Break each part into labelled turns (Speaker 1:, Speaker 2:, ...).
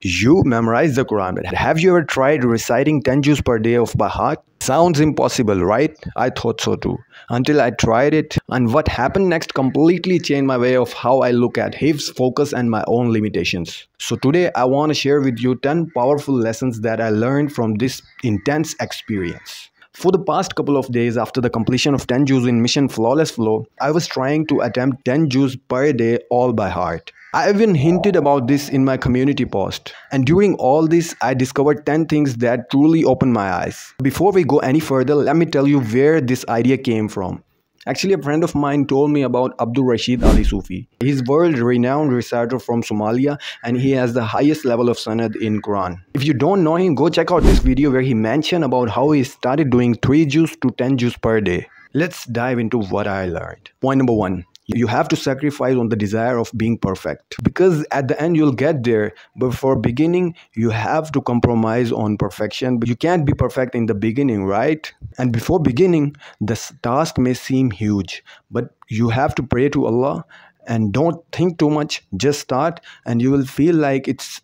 Speaker 1: You memorize the Quran, but have you ever tried reciting 10 juz per day of by heart? Sounds impossible, right? I thought so too. Until I tried it, and what happened next completely changed my way of how I look at hifz, focus, and my own limitations. So today I want to share with you 10 powerful lessons that I learned from this intense experience. For the past couple of days after the completion of 10 juz in Mission Flawless Flow, I was trying to attempt 10 juz per day all by heart. I even hinted about this in my community post. And during all this, I discovered 10 things that truly opened my eyes. Before we go any further, let me tell you where this idea came from. Actually, a friend of mine told me about Abdul Rashid Ali Sufi. He's world-renowned reciter from Somalia, and he has the highest level of sanad in Quran. If you don't know him, go check out this video where he mentioned about how he started doing 3 juz to 10 juz per day. Let's dive into what I learned. Point number 1. You have to sacrifice on the desire of being perfect, because at the end you'll get there, but for beginning you have to compromise on perfection. But you can't be perfect in the beginning, right? And before beginning, this task may seem huge, but you have to pray to Allah and don't think too much. Just start and you will feel like it's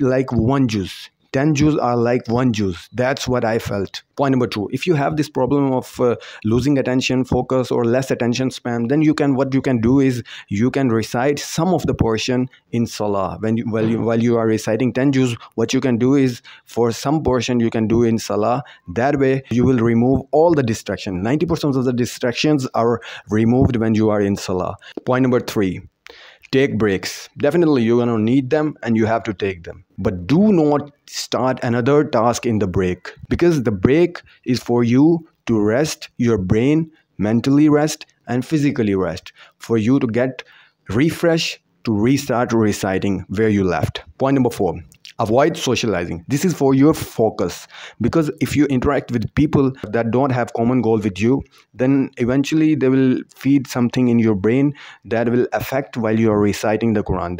Speaker 1: like one juz. 10 juz are like one juz. That's what I felt. Point number 2. If you have this problem of losing attention, focus, or less attention span, then what you can do is you can recite some of the portion in Salah. While you are reciting 10 juz, what you can do is for some portion you can do in Salah. That way you will remove all the distractions. 90% of the distractions are removed when you are in Salah. Point number 3. Take breaks. Definitely you're going to need them and you have to take them. But do not start another task in the break, because the break is for you to rest your brain, mentally rest and physically rest, for you to get refresh to restart reciting where you left. Point number 4. Avoid socializing. This is for your focus, because if you interact with people that don't have common goal with you, then eventually they will feed something in your brain that will affect while you are reciting the Quran.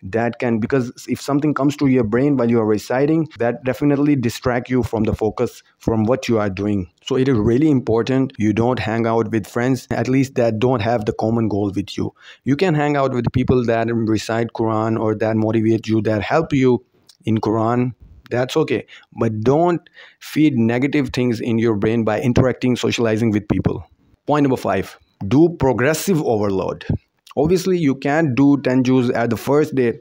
Speaker 1: That can, because if something comes to your brain while you are reciting, that definitely distract you from the focus from what you are doing. So it is really important you don't hang out with friends, at least that don't have the common goal with you. You can hang out with people that recite Quran or that motivate you, that help you in Quran. That's okay, but don't feed negative things in your brain by interacting, socializing with people. Point number 5. Do progressive overload. Obviously you can't do 10 juz at the first day.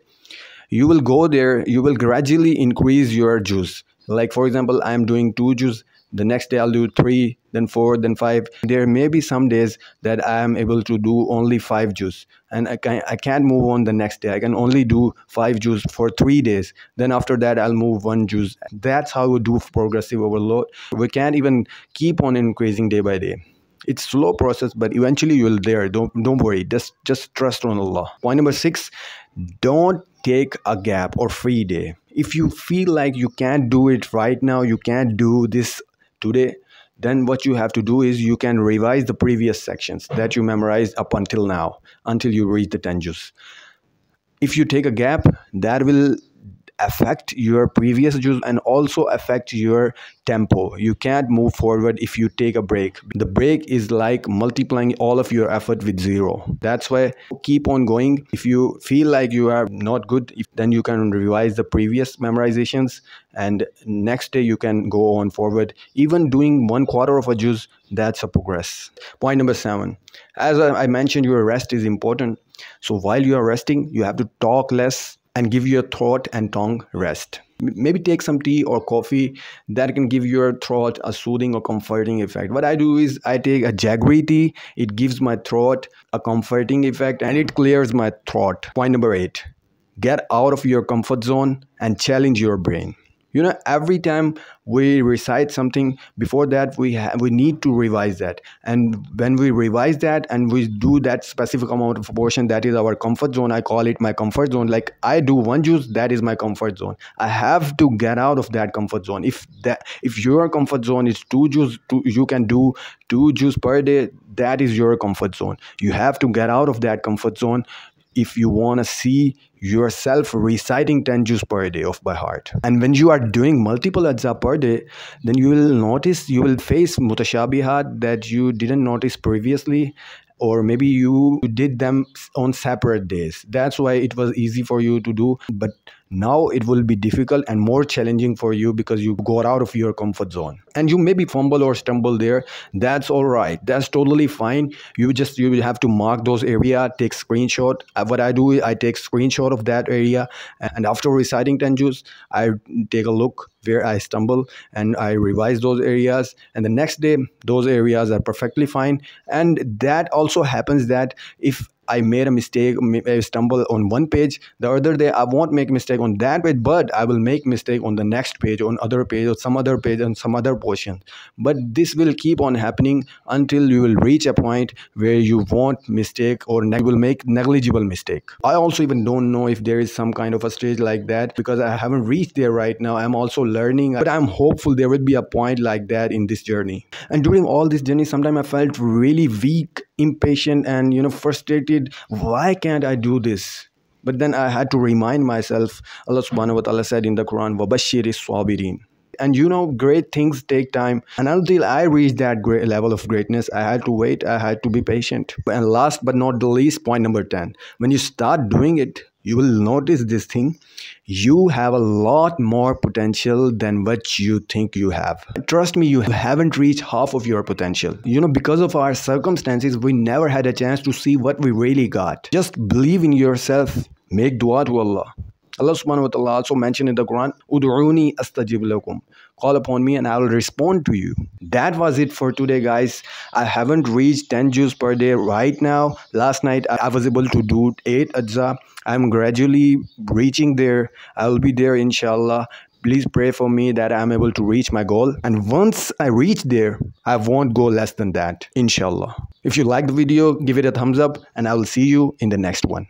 Speaker 1: You will go there, you will gradually increase your juz. Like for example, I am doing 2 juz, the next day I'll do 3, then 4, then 5. There may be some days that I am able to do only 5 juz, and I can't move on the next day. I can only do 5 juz for 3 days. Then after that I'll move 1 juz. That's how we do progressive overload. We can't even keep on increasing day by day. It's slow process, but eventually you will there. Don't worry. Just trust on Allah. Point number 6. Don't take a gap or free day. If you feel like you can't do it right now, you can't do this today, then what you have to do is you can revise the previous sections that you memorized up until now, until you reach the 10 juz. If you take a gap, that will affect your previous juz and also affect your tempo. You can't move forward if you take a break. The break is like multiplying all of your effort with 0. That's why keep on going. If you feel like you are not good, then you can revise the previous memorizations, and next day you can go on forward. Even doing 1/4 of a juz, that's a progress. Point number 7. As I mentioned, your rest is important. So while you are resting, you have to talk less and give your throat and tongue rest. Maybe take some tea or coffee that can give your throat a soothing or comforting effect. What I do is I take a jaggery tea. It gives my throat a comforting effect and it clears my throat. Point number 8. Get out of your comfort zone and challenge your brain. You know, every time we recite something, before that we need to revise that. And when we revise that and we do that specific amount of portion, that is our comfort zone. I call it my comfort zone. Like I do 1 juz, that is my comfort zone. I have to get out of that comfort zone. If your comfort zone is 2 juz, you can do 2 juz per day. That is your comfort zone. You have to get out of that comfort zone if you want to see yourself reciting 10 juz per day of by heart. And when you are doing multiple ajza per day, then you will face mutashabihat that you didn't notice previously, or maybe you did them on separate days. That's why it was easy for you to do. But Now it will be difficult and more challenging for you because you go out of your comfort zone and you maybe fumble or stumble there. That's all right, that's totally fine. You have to mark those area, take screenshot. What I do is I take screenshot of that area, and after reciting 10 juz I take a look where I stumble and I revise those areas, and the next day those areas are perfectly fine. And that also happens that if I made a mistake, I stumble on one page, the other day I won't make mistake on that page, but I will make mistake on the next page, on other page, or some other page, on some other portion. But this will keep on happening until you will reach a point where you won't mistake or will make negligible mistake. I also even don't know if there is some kind of a stage like that because I haven't reached there right now. I'm also learning, but I'm hopeful there will be a point like that in this journey. And during all this journey, sometimes I felt really weak, impatient, and frustrated. Why can't I do this? But then I had to remind myself, Allah subhanahu wa ta'ala said in the Quran, وَبَشِّرِ الصَّابِرِينَ. And great things take time. And until I reached that great level of greatness, I had to wait, I had to be patient. And last but not the least, point number 10. When you start doing it, you will notice this thing. You have a lot more potential than what you think you have. Trust me, you haven't reached half of your potential. Because of our circumstances, we never had a chance to see what we really got. Just believe in yourself. Make dua to Allah. Allah subhanahu wa ta'ala also mentioned in the Quran, Udu'uni astajib lakum. Call upon me and I will respond to you. That was it for today, guys. I haven't reached 10 juz per day right now. Last night I was able to do 8 ajza. I'm gradually reaching there. I will be there inshallah. Please pray for me that I'm able to reach my goal. And once I reach there, I won't go less than that, inshallah. If you like the video, give it a thumbs up and I will see you in the next one.